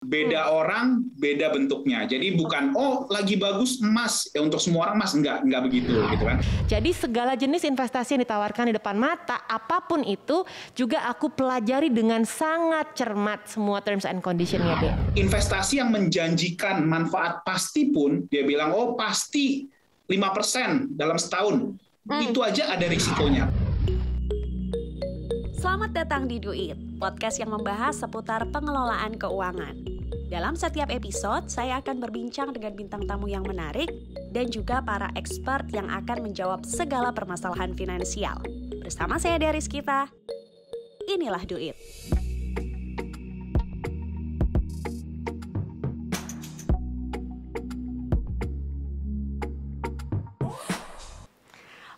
beda orang, beda bentuknya. Jadi bukan lagi bagus emas ya untuk semua orang emas, enggak begitu gitu kan. Jadi segala jenis investasi yang ditawarkan di depan mata, apapun itu juga aku pelajari dengan sangat cermat semua terms and condition-nya, Be. Investasi yang menjanjikan manfaat pasti pun dia bilang pasti 5% dalam setahun. Itu aja ada risikonya. Selamat datang di Do It, podcast yang membahas seputar pengelolaan keuangan. Dalam setiap episode, saya akan berbincang dengan bintang tamu yang menarik dan juga para expert yang akan menjawab segala permasalahan finansial. Bersama saya Dea Rizkita, inilah Do It.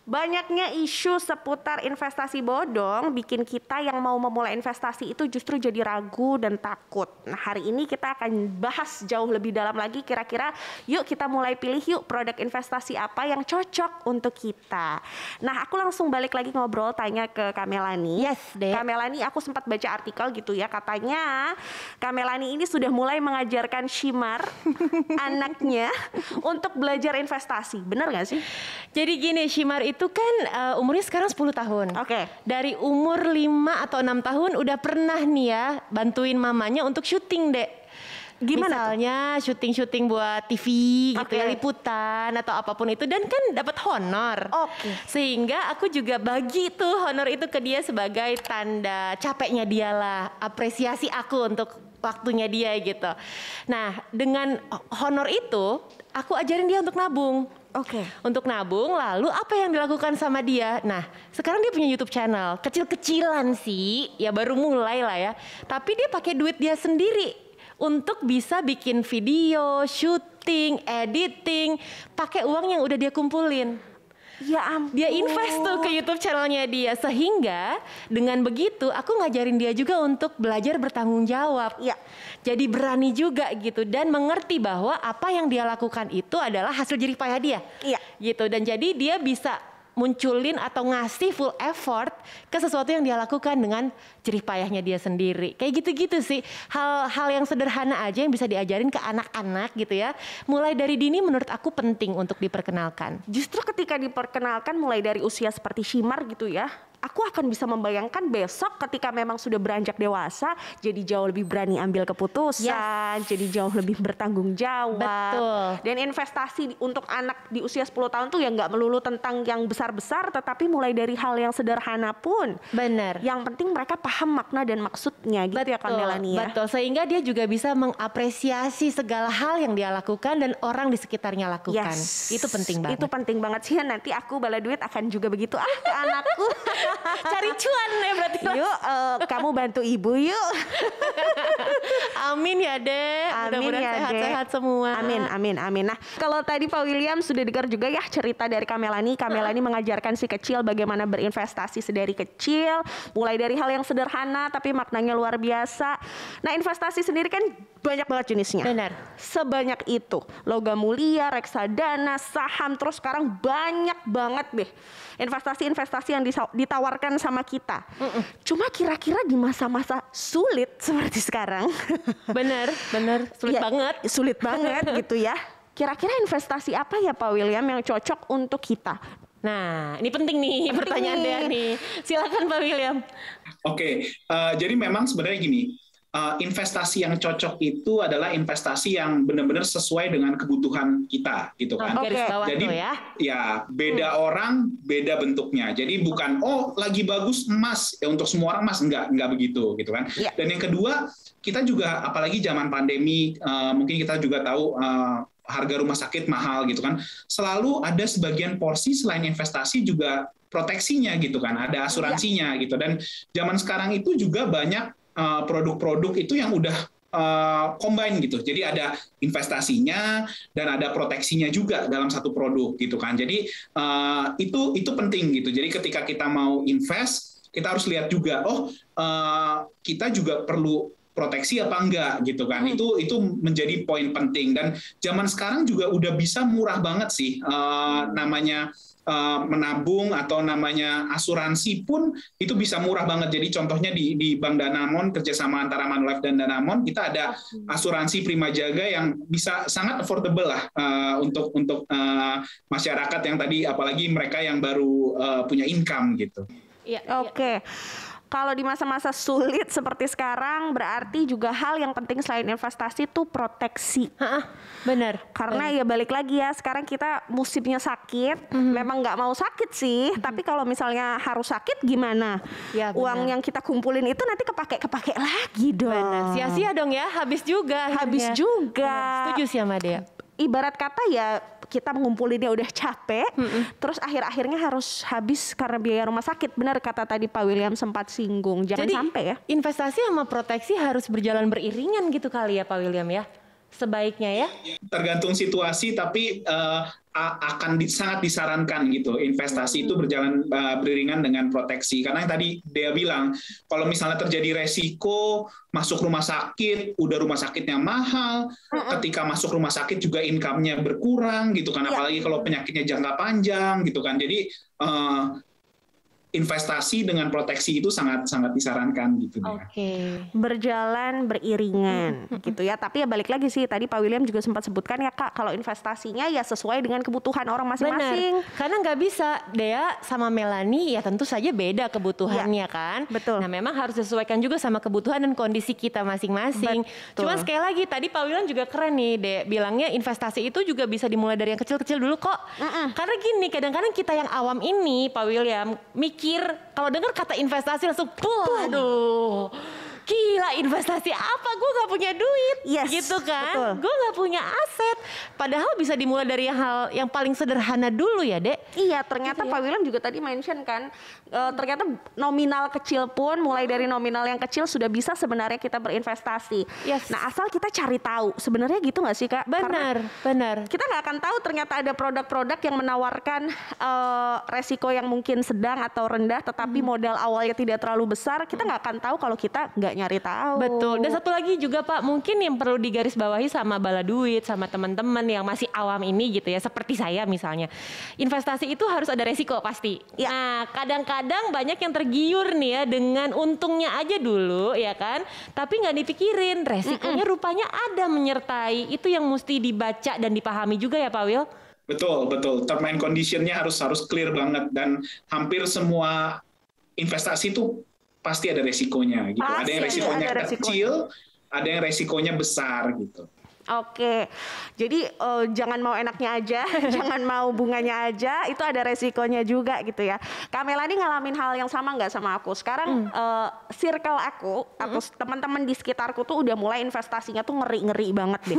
Banyaknya isu seputar investasi bodong bikin kita yang mau memulai investasi itu justru jadi ragu dan takut. Nah, hari ini kita akan bahas jauh lebih dalam lagi, kira-kira yuk kita mulai pilih yuk produk investasi apa yang cocok untuk kita. Nah, aku langsung balik lagi ngobrol tanya ke Kamelani. Yes, Dek. Kamelani, aku sempat baca artikel gitu ya, katanya Kamelani ini sudah mulai mengajarkan Shimar anaknya untuk belajar investasi. Benar gak sih? Jadi gini, Shimar itu kan umurnya sekarang 10 tahun. Oke. Dari umur 5 atau 6 tahun udah pernah nih ya bantuin mamanya untuk syuting, Dek. Gimana misalnya syuting-syuting buat TV gitu ya, liputan atau apapun itu, dan kan dapat honor. Oke. Sehingga aku juga bagi tuh honor itu ke dia sebagai tanda capeknya dia lah, apresiasi aku untuk waktunya dia gitu. Nah, dengan honor itu aku ajarin dia untuk nabung. Oke. Untuk nabung, lalu apa yang dilakukan sama dia? Nah, sekarang dia punya YouTube channel, kecil-kecilan sih, ya baru mulai lah ya. Tapi dia pakai duit dia sendiri untuk bisa bikin video, syuting, editing, pakai uang yang udah dia kumpulin. Ya ampun. Dia invest tuh ke YouTube channelnya dia, sehingga dengan begitu aku ngajarin dia juga untuk belajar bertanggung jawab. Ya. Jadi berani juga gitu dan mengerti bahwa apa yang dia lakukan itu adalah hasil jerih payah dia. Iya. Gitu, dan jadi dia bisa munculin atau ngasih full effort ke sesuatu yang dia lakukan dengan jerih payahnya dia sendiri. Kayak gitu-gitu sih. Hal-hal yang sederhana aja yang bisa diajarin ke anak-anak gitu ya. Mulai dari dini menurut aku penting untuk diperkenalkan. Justru ketika diperkenalkan mulai dari usia seperti Shimar gitu ya, aku akan bisa membayangkan besok ketika memang sudah beranjak dewasa, jadi jauh lebih berani ambil keputusan, jadi jauh lebih bertanggung jawab. Betul. Dan investasi untuk anak di usia 10 tahun tuh ya nggak melulu tentang yang besar-besar, tetapi mulai dari hal yang sederhana pun. Benar. Yang penting mereka paham makna dan maksudnya gitu. Betul, ya Kamelani ya. Betul, sehingga dia juga bisa mengapresiasi segala hal yang dia lakukan dan orang di sekitarnya lakukan. Yes. Itu penting banget. Itu penting banget sih. Nanti aku bala duit akan juga begitu ke anakku. Cari cuan ya berarti. Yuk, kamu bantu ibu yuk. Amin ya Dek. Amin mudah-mudahan ya sehat-sehat Dek. semua. Amin. Nah, kalau tadi Pak William sudah dengar juga ya cerita dari Kamelani. Kamelani mengajarkan si kecil bagaimana berinvestasi sedari kecil, mulai dari hal yang sederhana tapi maknanya luar biasa. Nah, investasi sendiri kan banyak banget jenisnya. Benar. Sebanyak itu. Logam mulia, reksadana, saham, terus sekarang banyak banget deh investasi-investasi yang ditawarkan sama kita. Cuma kira-kira di masa-masa sulit seperti sekarang. Benar. Sulit banget gitu ya. Kira-kira investasi apa ya Pak William yang cocok untuk kita? Nah, ini penting nih pertanyaan Dea nih. Silakan Pak William. Oke, jadi memang sebenarnya gini, investasi yang cocok itu adalah investasi yang benar-benar sesuai dengan kebutuhan kita, gitu kan. Garis bawah Jadi tuh ya. ya beda orang, beda bentuknya. Jadi bukan lagi bagus emas ya untuk semua orang emas, enggak begitu, gitu kan. Ya. Dan yang kedua, kita juga apalagi zaman pandemi, mungkin kita juga tahu harga rumah sakit mahal, gitu kan. Selalu ada sebagian porsi selain investasi juga proteksinya, gitu kan. Ada asuransinya, gitu. Dan zaman sekarang itu juga banyak produk-produk itu yang udah combine gitu. Jadi ada investasinya dan ada proteksinya juga dalam satu produk gitu kan. Jadi itu penting gitu. Jadi ketika kita mau invest, kita harus lihat juga kita juga perlu proteksi apa enggak gitu kan. Itu menjadi poin penting, dan zaman sekarang juga udah bisa murah banget sih, namanya menabung atau namanya asuransi pun itu bisa murah banget. Jadi contohnya di Bank Danamon, kerjasama antara Manulife dan Danamon, kita ada asuransi Prima Jaga yang bisa sangat affordable lah untuk masyarakat yang tadi, apalagi mereka yang baru punya income gitu. Oke. Kalau di masa-masa sulit seperti sekarang, berarti juga hal yang penting selain investasi itu proteksi. Benar. Karena ya balik lagi ya, sekarang kita musimnya sakit, memang nggak mau sakit sih, tapi kalau misalnya harus sakit gimana? Ya, uang yang kita kumpulin itu nanti kepake lagi dong. Benar. Sia-sia dong ya, habis juga. Habis juga. Setuju sih sama Dea. Ibarat kata ya, kita ngumpulinnya udah capek, terus akhir-akhirnya harus habis karena biaya rumah sakit. Benar kata tadi Pak William sempat singgung, jangan Jadi, sampai ya. investasi sama proteksi harus berjalan beriringan gitu kali ya Pak William ya? Sebaiknya ya? Tergantung situasi, tapi akan sangat disarankan gitu investasi itu berjalan beriringan dengan proteksi, karena yang tadi Dea bilang, kalau misalnya terjadi resiko masuk rumah sakit, udah rumah sakitnya mahal, ketika masuk rumah sakit juga income-nya berkurang gitu kan, apalagi kalau penyakitnya jangka panjang gitu kan. Jadi investasi dengan proteksi itu sangat disarankan gitu. Oke. Berjalan beriringan gitu ya. Tapi ya balik lagi sih, tadi Pak William juga sempat sebutkan ya Kak, kalau investasinya ya sesuai dengan kebutuhan orang masing-masing. Benar. Karena nggak bisa Dea sama Melanie ya tentu saja beda kebutuhannya kan. Betul. Nah memang harus disesuaikan juga sama kebutuhan dan kondisi kita masing-masing. Cuman sekali lagi tadi Pak William juga keren nih Dea, bilangnya investasi itu juga bisa dimulai dari yang kecil-kecil dulu kok. Karena gini, kadang-kadang kita yang awam ini Pak William mikir, kalau dengar kata investasi langsung aduh, gila investasi apa? Gue gak punya duit, gitu kan? Gue gak punya aset. Padahal bisa dimulai dari hal yang paling sederhana dulu ya, Dek. Iya, ternyata gitu ya? Pak William juga tadi mention kan, ternyata nominal kecil pun, mulai dari nominal yang kecil sudah bisa sebenarnya kita berinvestasi. Nah, asal kita cari tahu, sebenarnya gitu nggak sih Kak? Benar. Kita nggak akan tahu ternyata ada produk-produk yang menawarkan resiko yang mungkin sedang atau rendah, tetapi modal awalnya tidak terlalu besar. Kita nggak akan tahu kalau kita nggak nyari tahu. Betul. Dan satu lagi juga Pak, mungkin yang perlu digarisbawahi sama bala duit, sama teman-teman yang masih awam ini gitu ya, seperti saya misalnya. Investasi itu harus ada resiko pasti. Nah, kadang-kadang banyak yang tergiur nih ya dengan untungnya aja dulu ya kan, tapi nggak dipikirin resikonya rupanya ada menyertai. Itu yang mesti dibaca dan dipahami juga ya Pak Wil. Betul. Term and condition-nya harus clear banget, dan hampir semua investasi itu pasti ada resikonya gitu. Ada yang resikonya kecil, ada yang resikonya besar gitu. Oke, jadi jangan mau enaknya aja, jangan mau bunganya aja, itu ada resikonya juga gitu ya. Kak Melanie ngalamin hal yang sama nggak sama aku? Sekarang circle aku atau teman-teman di sekitarku tuh udah mulai investasinya tuh ngeri-ngeri banget deh.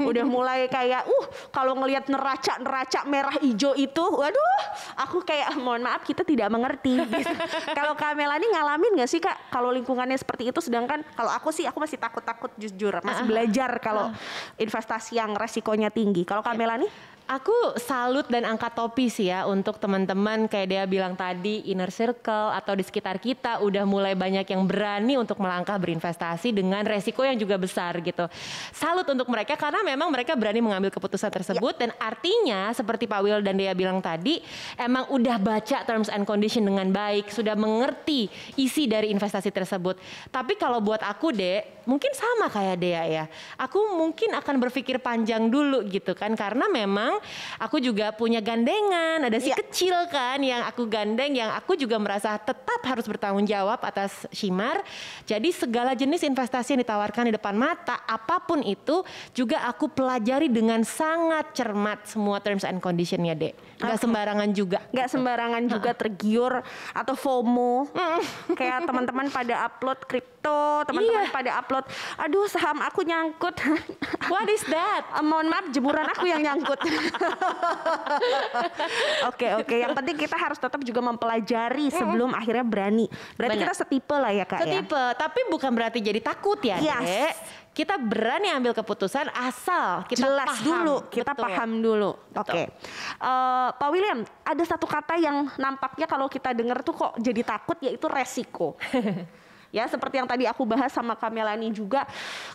Udah mulai kayak, kalau ngelihat neraca merah hijau itu, waduh, aku kayak mohon maaf kita tidak mengerti. Gitu. Kalau Kak Melanie ngalamin nggak sih Kak? Kalau lingkungannya seperti itu, sedangkan kalau aku sih, aku masih takut-takut jujur, masih belajar kalau investasi yang resikonya tinggi. Kalau Kak Melanie? Aku salut dan angkat topi sih ya untuk teman-teman kayak dia bilang tadi, inner circle atau di sekitar kita udah mulai banyak yang berani untuk melangkah berinvestasi dengan resiko yang juga besar gitu. Salut untuk mereka karena memang mereka berani mengambil keputusan tersebut dan artinya seperti Pak Will dan Dea bilang tadi, emang udah baca terms and condition dengan baik, sudah mengerti isi dari investasi tersebut. Tapi kalau buat aku Dek, mungkin sama kayak Dea ya. Aku mungkin akan berpikir panjang dulu gitu kan, karena memang aku juga punya gandengan, ada si kecil kan yang aku gandeng, yang aku juga merasa tetap harus bertanggung jawab atas Shimar. Jadi segala jenis investasi yang ditawarkan di depan mata, apapun itu juga aku pelajari dengan sangat cermat semua terms and conditionnya Dek. Gak sembarangan juga. Gak sembarangan juga tergiur atau FOMO. Kayak teman-teman pada upload kripto, teman-teman pada upload, aduh saham aku nyangkut. What is that? Mohon maaf, jemuran aku yang nyangkut. Oke. Yang penting kita harus tetap juga mempelajari sebelum akhirnya berani. Berarti kita setipe lah ya Kak. Setipe, tapi bukan berarti jadi takut ya Dek. Kita berani ambil keputusan asal kita jelas paham. Dulu, kita paham dulu. Oke. Pak William, ada satu kata yang nampaknya kalau kita dengar tuh kok jadi takut, yaitu resiko. Ya seperti yang tadi aku bahas sama Kamelani juga,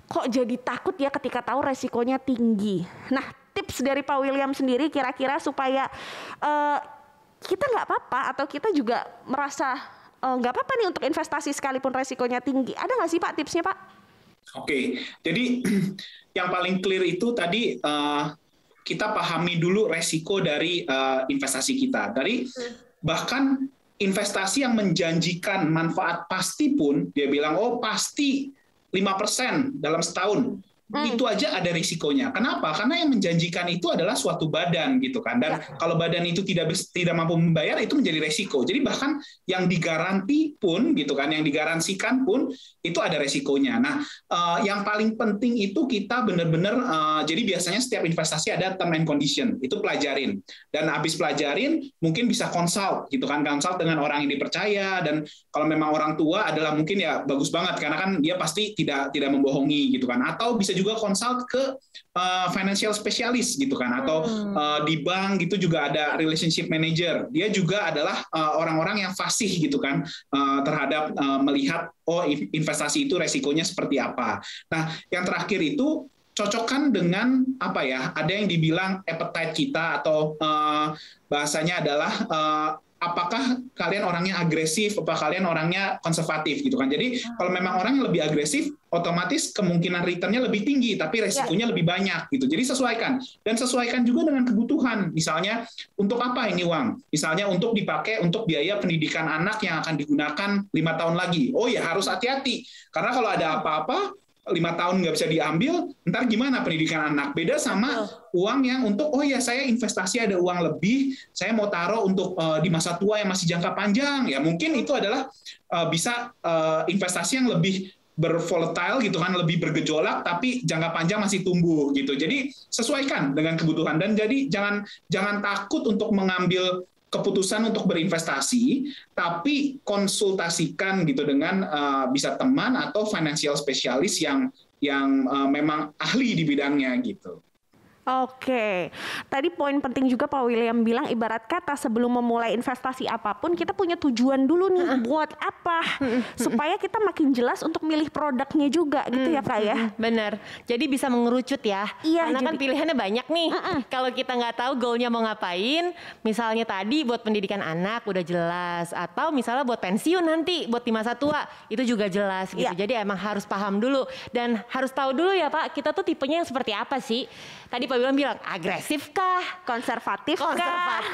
kok jadi takut ya ketika tahu resikonya tinggi. Nah, tips dari Pak William sendiri kira-kira supaya kita nggak apa-apa atau kita juga merasa nggak apa-apa nih untuk investasi sekalipun resikonya tinggi. Ada nggak sih Pak tipsnya Pak? Oke, jadi yang paling clear itu tadi kita pahami dulu resiko dari investasi kita. Dari bahkan investasi yang menjanjikan manfaat pasti pun, dia bilang, oh pasti 5% dalam setahun. Itu aja ada risikonya. Kenapa? Karena yang menjanjikan itu adalah suatu badan gitu kan. Dan kalau badan itu tidak mampu membayar, itu menjadi resiko. Jadi bahkan yang digaranti pun gitu kan, yang digaransikan pun itu ada resikonya. Nah, yang paling penting itu kita benar-benar jadi biasanya setiap investasi ada term and condition. Itu pelajarin. Dan habis pelajarin mungkin bisa consult gitu kan, consult dengan orang yang dipercaya, dan kalau memang orang tua adalah mungkin ya bagus banget karena kan dia pasti tidak membohongi gitu kan. Atau bisa juga consult ke financial specialist gitu kan, atau di bank gitu juga ada relationship manager. Dia juga adalah orang-orang yang fasih gitu kan terhadap melihat oh investasi itu resikonya seperti apa. Nah, yang terakhir itu cocokkan dengan apa ya? Ada yang dibilang appetite kita atau bahasanya adalah apakah kalian orangnya agresif, apa kalian orangnya konservatif gitu kan. Jadi kalau memang orang yang lebih agresif, otomatis kemungkinan returnnya lebih tinggi, tapi resikonya lebih banyak gitu. Jadi sesuaikan. Dan sesuaikan juga dengan kebutuhan. Misalnya, untuk apa ini uang? Misalnya untuk dipakai untuk biaya pendidikan anak yang akan digunakan 5 tahun lagi. Oh ya harus hati-hati. Karena kalau ada apa-apa, 5 tahun nggak bisa diambil, ntar gimana pendidikan anak? Beda sama uang yang untuk, oh ya saya investasi ada uang lebih, saya mau taruh untuk di masa tua yang masih jangka panjang. Ya mungkin itu adalah bisa investasi yang lebih bervolatile gitu kan, lebih bergejolak, tapi jangka panjang masih tumbuh gitu. Jadi sesuaikan dengan kebutuhan, dan jadi jangan takut untuk mengambil keputusan untuk berinvestasi, tapi konsultasikan gitu dengan bisa teman atau financial specialist yang memang ahli di bidangnya gitu. Oke, tadi poin penting juga Pak William bilang, ibarat kata sebelum memulai investasi apapun kita punya tujuan dulu nih buat apa, supaya kita makin jelas untuk milih produknya juga gitu ya Pak ya. Bener, jadi bisa mengerucut ya, karena kan pilihannya banyak nih. Kalau kita nggak tahu goalnya mau ngapain, misalnya tadi buat pendidikan anak udah jelas, atau misalnya buat pensiun nanti, buat di masa tua itu juga jelas gitu. Jadi emang harus paham dulu dan harus tahu dulu ya Pak, kita tuh tipenya yang seperti apa sih. Tadi Pak William bilang agresif kah, konservatif kah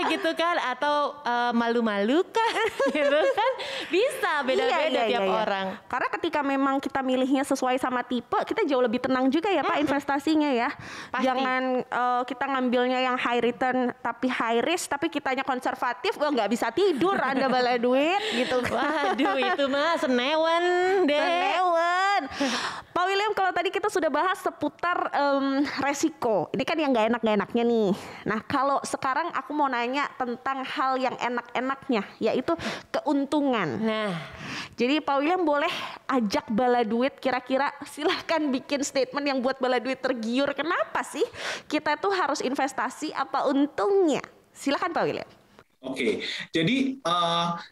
gitu kan, atau malu-malu kah gitu kan, bisa beda-beda tiap orang. Karena ketika memang kita milihnya sesuai sama tipe, kita jauh lebih tenang juga ya Pak investasinya ya. Pasti. Jangan kita ngambilnya yang high return tapi high risk, tapi kitanya konservatif, nggak bisa tidur Anda bala duit gitu. Waduh itu mah senewan deh. Senewan. Pak William, kalau tadi kita sudah bahas seputar resiko, ini kan yang nggak enak-enaknya nih. Nah kalau sekarang aku mau nanya tentang hal yang enak-enaknya, yaitu keuntungan. Nah, jadi Pak William boleh ajak bala duit, kira-kira silahkan bikin statement yang buat bala duit tergiur. Kenapa sih kita tuh harus investasi, apa untungnya? Silahkan Pak William. Oke, jadi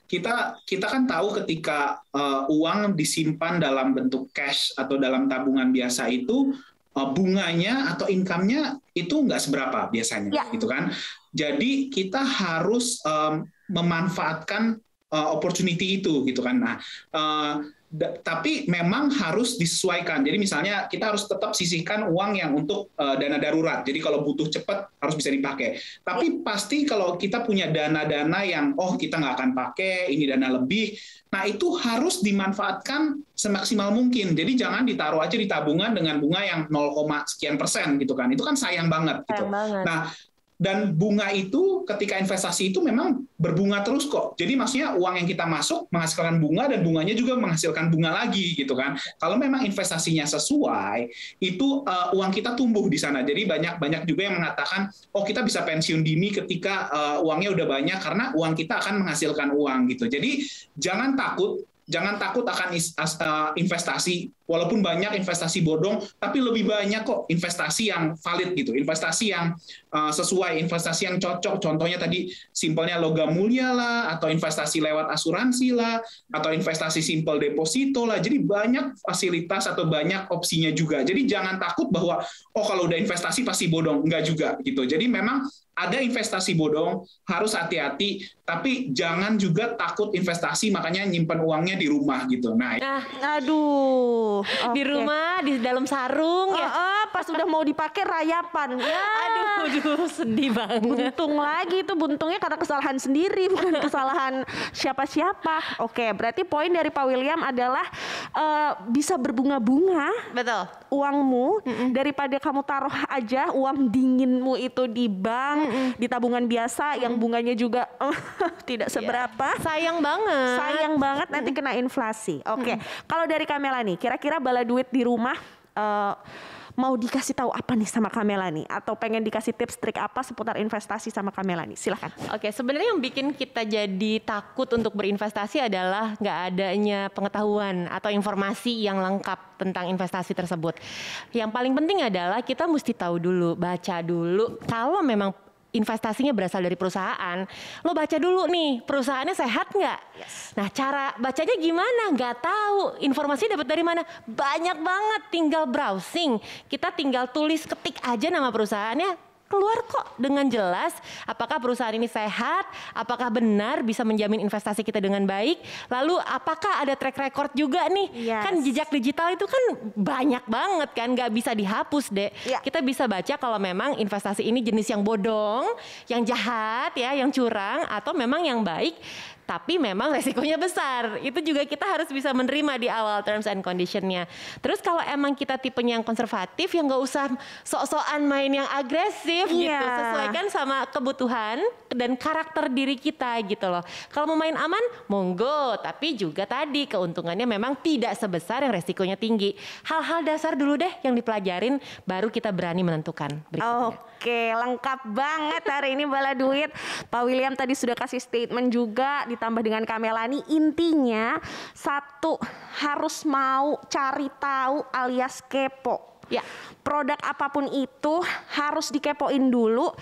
kita kan tahu ketika uang disimpan dalam bentuk cash atau dalam tabungan biasa itu bunganya atau income-nya itu nggak seberapa biasanya, gitu kan. Jadi kita harus memanfaatkan opportunity itu, gitu kan. Nah, tapi memang harus disesuaikan. Jadi misalnya kita harus tetap sisihkan uang yang untuk dana darurat. Jadi kalau butuh cepat harus bisa dipakai. Tapi pasti kalau kita punya dana-dana yang kita nggak akan pakai, ini dana lebih, nah itu harus dimanfaatkan semaksimal mungkin. Jadi jangan ditaruh aja di tabungan dengan bunga yang 0,sekian% gitu kan. Itu kan sayang banget gitu. Nah, dan bunga itu ketika investasi itu memang berbunga terus kok. Jadi maksudnya uang yang kita masuk menghasilkan bunga dan bunganya juga menghasilkan bunga lagi gitu kan. Kalau memang investasinya sesuai, itu uang kita tumbuh di sana. Jadi banyak juga yang mengatakan, kita bisa pensiun dini ketika uangnya udah banyak karena uang kita akan menghasilkan uang gitu. Jadi jangan takut jangan takut akan investasi. Walaupun banyak investasi bodong, tapi lebih banyak kok investasi yang valid gitu, investasi yang sesuai, investasi yang cocok. Contohnya tadi simpelnya logam mulia lah, atau investasi lewat asuransi lah, atau investasi simple deposito lah. Jadi banyak fasilitas atau banyak opsinya juga. Jadi jangan takut bahwa kalau udah investasi pasti bodong, enggak juga gitu. Jadi memang ada investasi bodong, harus hati-hati, tapi jangan juga takut investasi, makanya nyimpan uangnya di rumah gitu. Nah, aduh, di rumah, di dalam sarung ya. Pas udah mau dipakai rayapan. Ya. Aduh, sedih banget. Buntung lagi itu, buntungnya karena kesalahan sendiri, bukan kesalahan siapa-siapa. Oke, berarti poin dari Pak William adalah bisa berbunga-bunga. Betul. Uangmu daripada kamu taruh aja uang dinginmu itu di bank, di tabungan biasa yang bunganya juga tidak seberapa. Sayang banget. Sayang banget nanti kena inflasi. Oke. Kalau dari Kamela nih, kira-kira bala duit di rumah mau dikasih tahu apa nih sama Kamela nih? Atau pengen dikasih tips trik apa seputar investasi sama Kamela nih? Silahkan. Oke, sebenarnya yang bikin kita jadi takut untuk berinvestasi adalah nggak adanya pengetahuan atau informasi yang lengkap tentang investasi tersebut. Yang paling penting adalah kita mesti tahu dulu, baca dulu. Kalau memang investasinya berasal dari perusahaan, lo baca dulu nih, perusahaannya sehat nggak? Yes. Nah, cara bacanya gimana? Nggak tahu. Informasi dapat dari mana? Banyak banget, tinggal browsing. Kita tinggal tulis, ketik aja nama perusahaannya, keluar kok dengan jelas apakah perusahaan ini sehat, apakah benar bisa menjamin investasi kita dengan baik, lalu apakah ada track record juga nih. Yes. Kan jejak digital itu kan banyak banget kan, nggak bisa dihapus deh. Yeah. Kita bisa baca kalau memang investasi ini jenis yang bodong, yang jahat ya, yang curang, atau memang yang baik tapi memang resikonya besar. Itu juga kita harus bisa menerima di awal terms and condition-nya. Terus kalau emang kita tipenya yang konservatif, yang nggak usah sok-sokan main yang agresif gitu, sesuaikan sama kebutuhan dan karakter diri kita gitu loh. Kalau mau main aman, monggo, tapi juga tadi keuntungannya memang tidak sebesar yang resikonya tinggi. Hal-hal dasar dulu deh yang dipelajarin, baru kita berani menentukan berikutnya. Oke, lengkap banget hari ini Bala Duit. Pak William tadi sudah kasih statement juga, ditambah dengan Kamela nih. Intinya satu, harus mau cari tahu alias kepo. Ya. Produk apapun itu harus dikepoin dulu.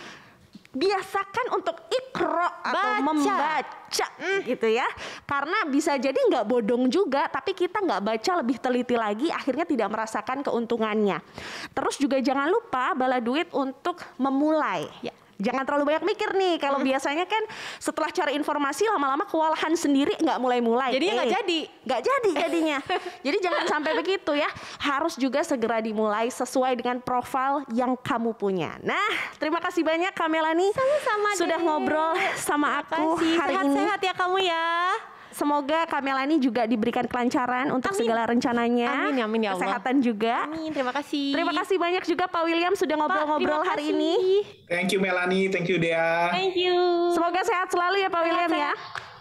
Biasakan untuk ikro atau membaca gitu ya, karena bisa jadi nggak bodong juga, tapi kita nggak baca lebih teliti lagi, akhirnya tidak merasakan keuntungannya. Terus juga jangan lupa Bala Duit untuk memulai. Ya. Jangan terlalu banyak mikir nih, kalau biasanya kan setelah cari informasi lama-lama kewalahan sendiri nggak mulai-mulai. Jadinya nggak jadi jadinya. Jadi jangan sampai begitu ya. Harus juga segera dimulai sesuai dengan profil yang kamu punya. Nah, terima kasih banyak Kamela nih. Sama-sama sudah ngobrol sama aku hari ini. Sehat-sehat ya kamu ya. Semoga Kamela ini juga diberikan kelancaran untuk segala rencananya. Amin, amin ya Allah. Kesehatan juga. Amin, terima kasih. Terima kasih banyak juga Pak William sudah ngobrol-ngobrol hari ini. Thank you Melanie, thank you Dea. Thank you. Semoga sehat selalu ya Pak William ya.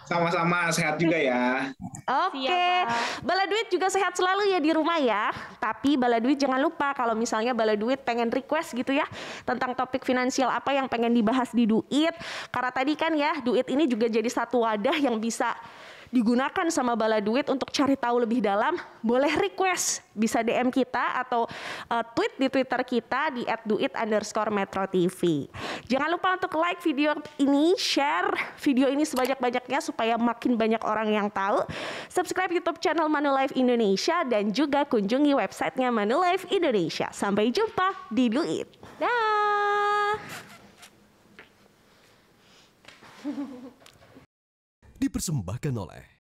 Sama-sama, sehat juga ya. Oke, Bala Duit juga sehat selalu ya di rumah ya. Tapi Bala Duit jangan lupa kalau misalnya Bala Duit pengen request gitu ya tentang topik finansial apa yang pengen dibahas di Duit. Karena tadi kan ya Duit ini juga jadi satu wadah yang bisa digunakan sama Bala Duit untuk cari tahu lebih dalam. Boleh request, bisa DM kita atau tweet di Twitter kita di @duit_metro_tv. Jangan lupa untuk like video ini, share video ini sebanyak-banyaknya supaya makin banyak orang yang tahu. Subscribe YouTube channel Manulife Indonesia dan juga kunjungi websitenya Manulife Indonesia. Sampai jumpa di Duit. Dah. Dipersembahkan oleh